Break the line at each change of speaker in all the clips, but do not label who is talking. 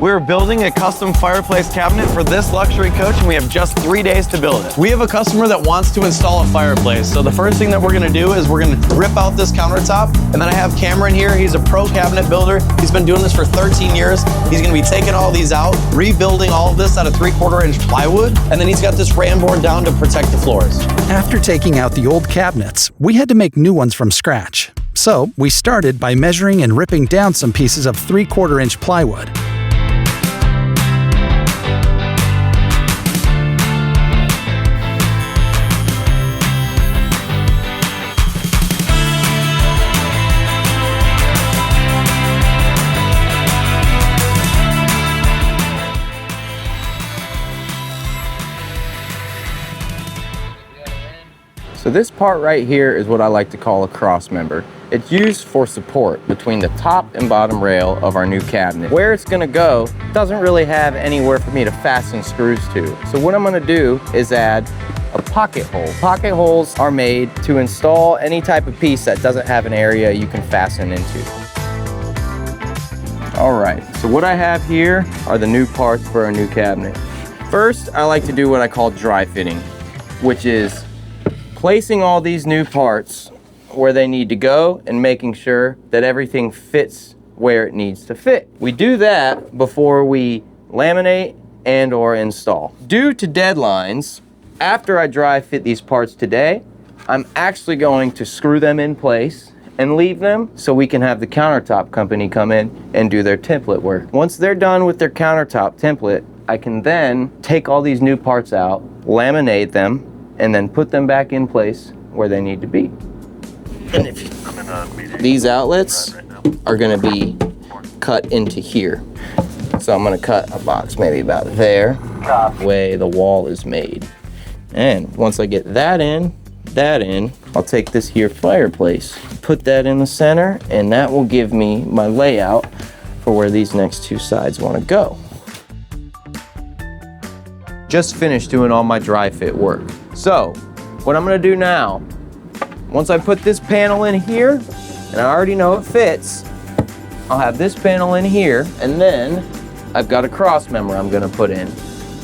We're building a custom fireplace cabinet for this luxury coach, and we have just 3 days to build it. We have a customer that wants to install a fireplace. So the first thing that we're gonna do is we're gonna rip out this countertop, and then I have Cameron here. He's a pro cabinet builder. He's been doing this for 13 years. He's gonna be taking all these out, rebuilding all of this out of 3/4 inch plywood, and then he's got this ram board down to protect the floors.
After taking out the old cabinets, we had to make new ones from scratch. So we started by measuring and ripping down some pieces of 3/4 inch plywood.
So this part right here is what I like to call a cross member. It's used for support between the top and bottom rail of our new cabinet. Where it's gonna go doesn't really have anywhere for me to fasten screws to. So what I'm gonna do is add a pocket hole. Pocket holes are made to install any type of piece that doesn't have an area you can fasten into. All right, so what I have here are the new parts for our new cabinet. First, I like to do what I call dry fitting, which is placing all these new parts where they need to go and making sure that everything fits where it needs to fit. We do that before we laminate and or install. Due to deadlines, after I dry fit these parts today, I'm actually going to screw them in place and leave them so we can have the countertop company come in and do their template work. Once they're done with their countertop template, I can then take all these new parts out, laminate them, and then put them back in place where they need to be. And these outlets are gonna be cut into here. So I'm gonna cut a box maybe about there, the way the wall is made. And once I get that in, I'll take this here fireplace, put that in the center, and that will give me my layout for where these next two sides wanna go. Just finished doing all my dry fit work. So, what I'm gonna do now, once I put this panel in here, and I already know it fits, I'll have this panel in here, and then I've got a cross member I'm gonna put in.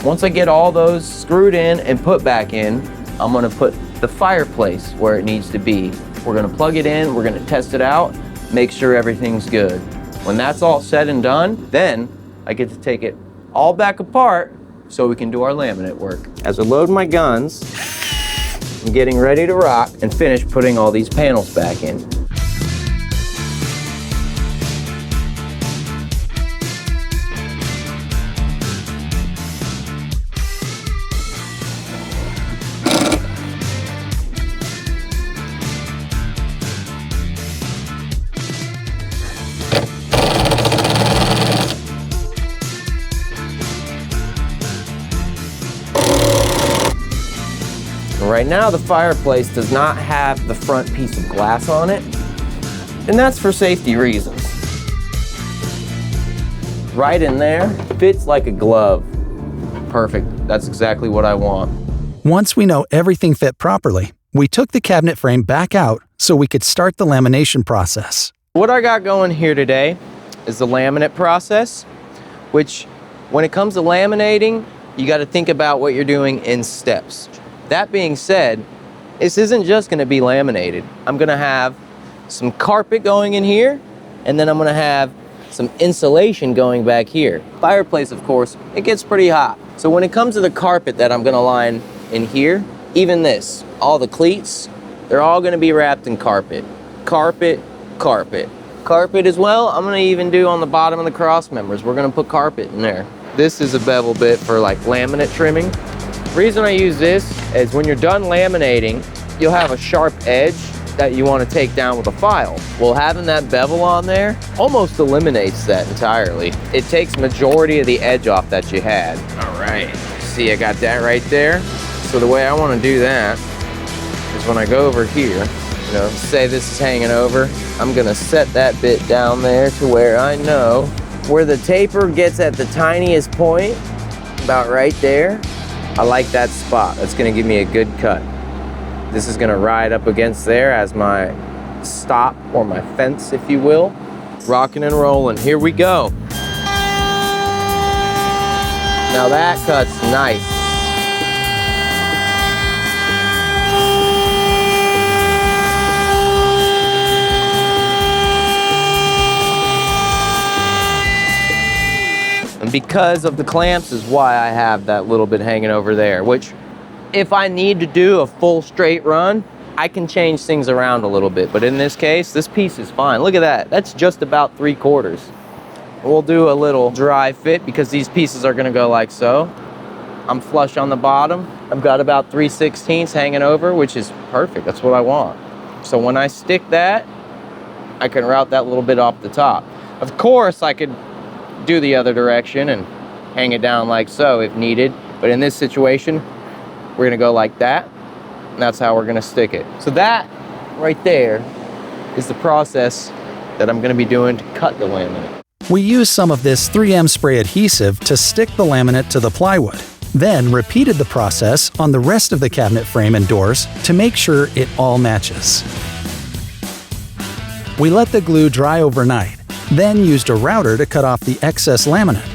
Once I get all those screwed in and put back in, I'm gonna put the fireplace where it needs to be. We're gonna plug it in, we're gonna test it out, make sure everything's good. When that's all said and done, then I get to take it all back apart so we can do our laminate work. As I load my guns, I'm getting ready to rock and finish putting all these panels back in. Right now, the fireplace does not have the front piece of glass on it, and that's for safety reasons. Right in there, fits like a glove. Perfect, that's exactly what I want.
Once we know everything fit properly, we took the cabinet frame back out so we could start the lamination process.
What I got going here today is the laminate process, which when it comes to laminating, you got to think about what you're doing in steps. That being said, this isn't just gonna be laminated. I'm gonna have some carpet going in here, and then I'm gonna have some insulation going back here. Fireplace, of course, it gets pretty hot. So when it comes to the carpet that I'm gonna line in here, even this, all the cleats, they're all gonna be wrapped in carpet. Carpet, carpet. Carpet as well, I'm gonna even do on the bottom of the cross members. We're gonna put carpet in there. This is a bevel bit for like laminate trimming. The reason I use this is when you're done laminating, you'll have a sharp edge that you want to take down with a file. Well, having that bevel on there almost eliminates that entirely. It takes majority of the edge off that you had. All right, see I got that right there? So the way I want to do that is when I go over here, you know, say this is hanging over, I'm gonna set that bit down there to where I know where the taper gets at the tiniest point, about right there. I like that spot. That's gonna give me a good cut. This is gonna ride up against there as my stop or my fence, if you will. Rocking and rolling, here we go. Now that cuts nice. And because of the clamps is why I have that little bit hanging over there, which if I need to do a full straight run, I can change things around a little bit. But in this case, this piece is fine. Look at that. That's just about 3/4. We'll do a little dry fit because these pieces are gonna go like so. I'm flush on the bottom. I've got about 3/16 hanging over, which is perfect. That's what I want. So when I stick that, I can route that little bit off the top. Of course, I could do the other direction and hang it down like so if needed. But in this situation, we're gonna go like that, and that's how we're gonna stick it. So that right there is the process that I'm gonna be doing to cut the laminate.
We use some of this 3M spray adhesive to stick the laminate to the plywood, then repeated the process on the rest of the cabinet frame and doors to make sure it all matches. We let the glue dry overnight, then used a router to cut off the excess laminate.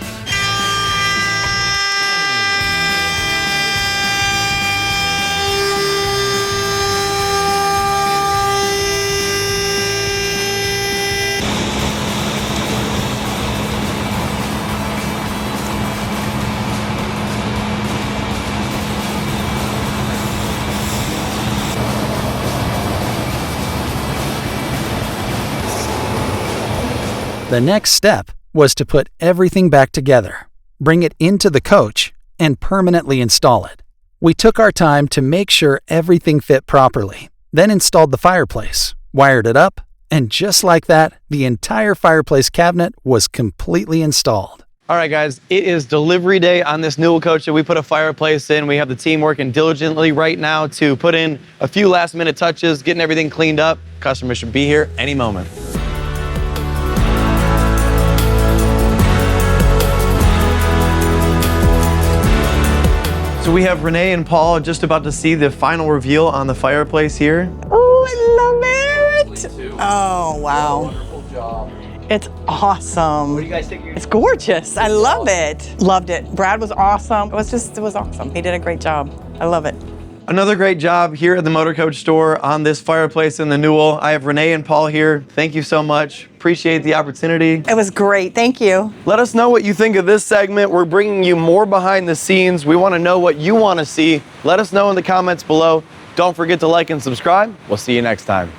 The next step was to put everything back together, bring it into the coach, and permanently install it. We took our time to make sure everything fit properly, then installed the fireplace, wired it up, and just like that, the entire fireplace cabinet was completely installed.
All right, guys, it is delivery day on this new coach that we put a fireplace in. We have the team working diligently right now to put in a few last-minute touches, getting everything cleaned up. Customer should be here any moment. So we have Renee and Paul just about to see the final reveal on the fireplace here.
Oh, I love it! Oh, wow.
Wonderful job.
It's awesome.
What do you guys think?
It's gorgeous. I love it. Loved it. Brad was awesome. It was awesome. He did a great job. I love it.
Another great job here at the Motorcoach Store on this fireplace in the Newell. I have Renee and Paul here. Thank you so much. Appreciate the opportunity.
It was great. Thank you.
Let us know what you think of this segment. We're bringing you more behind the scenes. We want to know what you want to see. Let us know in the comments below. Don't forget to like and subscribe. We'll see you next time.